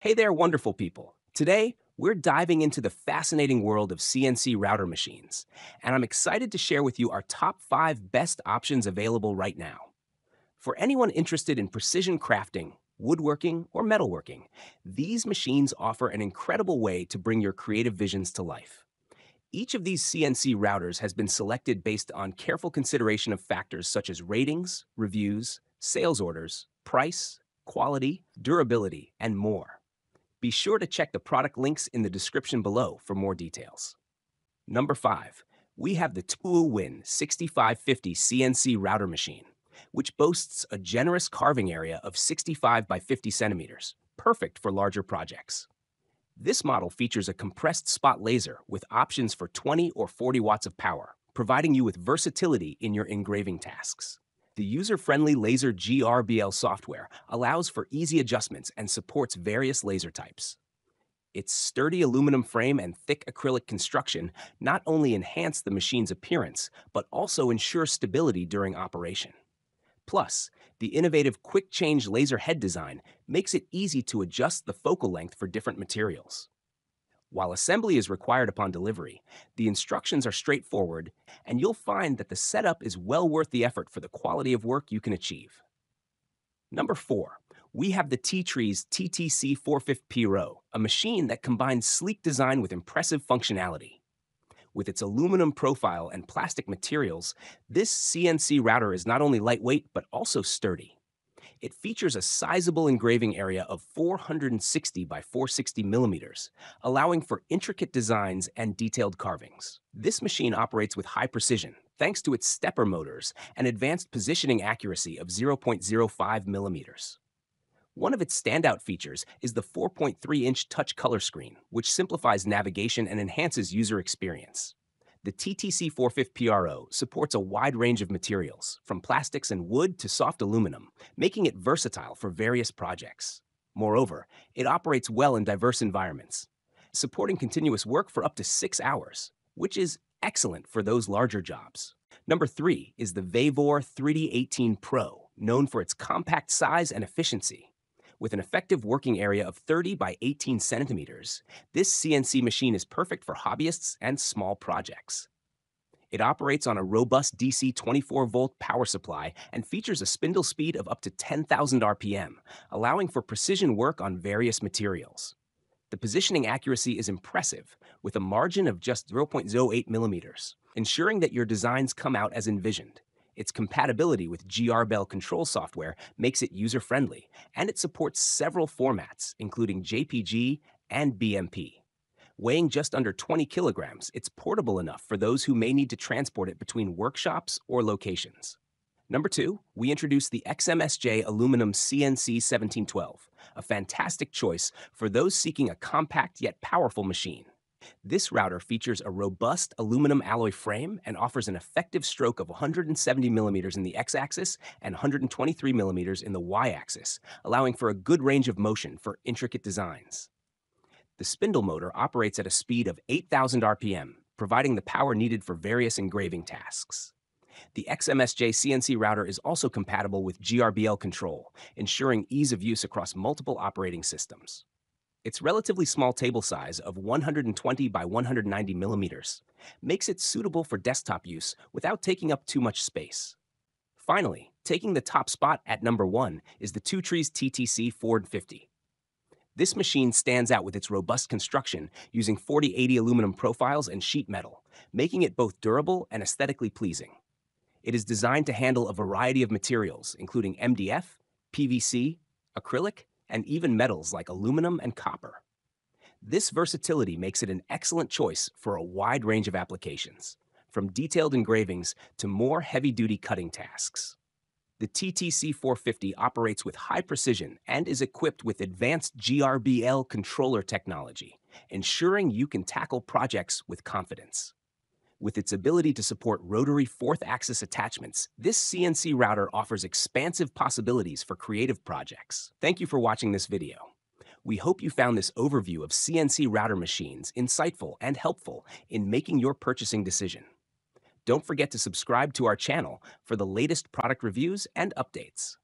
Hey there, wonderful people. Today, we're diving into the fascinating world of CNC router machines, and I'm excited to share with you our top 5 best options available right now. For anyone interested in precision crafting, woodworking, or metalworking, these machines offer an incredible way to bring your creative visions to life. Each of these CNC routers has been selected based on careful consideration of factors such as ratings, reviews, sales orders, price, quality, durability, and more. Be sure to check the product links in the description below for more details. Number 5, we have the TWOWIN 6550 CNC router machine, which boasts a generous carving area of 65 by 50 centimeters, perfect for larger projects. This model features a compressed spot laser with options for 20 or 40 watts of power, providing you with versatility in your engraving tasks. The user-friendly Laser GRBL software allows for easy adjustments and supports various laser types. Its sturdy aluminum frame and thick acrylic construction not only enhance the machine's appearance, but also ensure stability during operation. Plus, the innovative quick-change laser head design makes it easy to adjust the focal length for different materials. While assembly is required upon delivery, the instructions are straightforward, and you'll find that the setup is well worth the effort for the quality of work you can achieve. Number 4, we have the TwoTrees TTC 450 Pro, a machine that combines sleek design with impressive functionality. With its aluminum profile and plastic materials, this CNC router is not only lightweight but also sturdy. It features a sizable engraving area of 460 by 460 millimeters, allowing for intricate designs and detailed carvings. This machine operates with high precision thanks to its stepper motors and advanced positioning accuracy of 0.05 millimeters. One of its standout features is the 4.3-inch touch color screen, which simplifies navigation and enhances user experience. The TTC 450 PRO supports a wide range of materials, from plastics and wood to soft aluminum, making it versatile for various projects. Moreover, it operates well in diverse environments, supporting continuous work for up to 6 hours, which is excellent for those larger jobs. Number 3 is the VEVOR 3D18 Pro, known for its compact size and efficiency. With an effective working area of 30 by 18 centimeters, this CNC machine is perfect for hobbyists and small projects. It operates on a robust DC 24-volt power supply and features a spindle speed of up to 10,000 RPM, allowing for precision work on various materials. The positioning accuracy is impressive, with a margin of just 0.08 millimeters, ensuring that your designs come out as envisioned. Its compatibility with GRBL control software makes it user-friendly, and it supports several formats, including JPG and BMP. Weighing just under 20 kilograms, it's portable enough for those who may need to transport it between workshops or locations. Number 2, we introduce the XMSJ Aluminum CNC 1712, a fantastic choice for those seeking a compact yet powerful machine. This router features a robust aluminum alloy frame and offers an effective stroke of 170 millimeters in the x-axis and 123 millimeters in the y-axis, allowing for a good range of motion for intricate designs. The spindle motor operates at a speed of 8,000 RPM, providing the power needed for various engraving tasks. The XMSJ CNC router is also compatible with GRBL control, ensuring ease of use across multiple operating systems. Its relatively small table size of 120 by 190 millimeters makes it suitable for desktop use without taking up too much space. Finally, taking the top spot at number 1 is the TwoTrees TTC 450. This machine stands out with its robust construction using 4080 aluminum profiles and sheet metal, making it both durable and aesthetically pleasing. It is designed to handle a variety of materials, including MDF, PVC, acrylic, and even metals like aluminum and copper. This versatility makes it an excellent choice for a wide range of applications, from detailed engravings to more heavy-duty cutting tasks. The TTC 450 operates with high precision and is equipped with advanced GRBL controller technology, ensuring you can tackle projects with confidence. With its ability to support rotary fourth-axis attachments, this CNC router offers expansive possibilities for creative projects. Thank you for watching this video. We hope you found this overview of CNC router machines insightful and helpful in making your purchasing decision. Don't forget to subscribe to our channel for the latest product reviews and updates.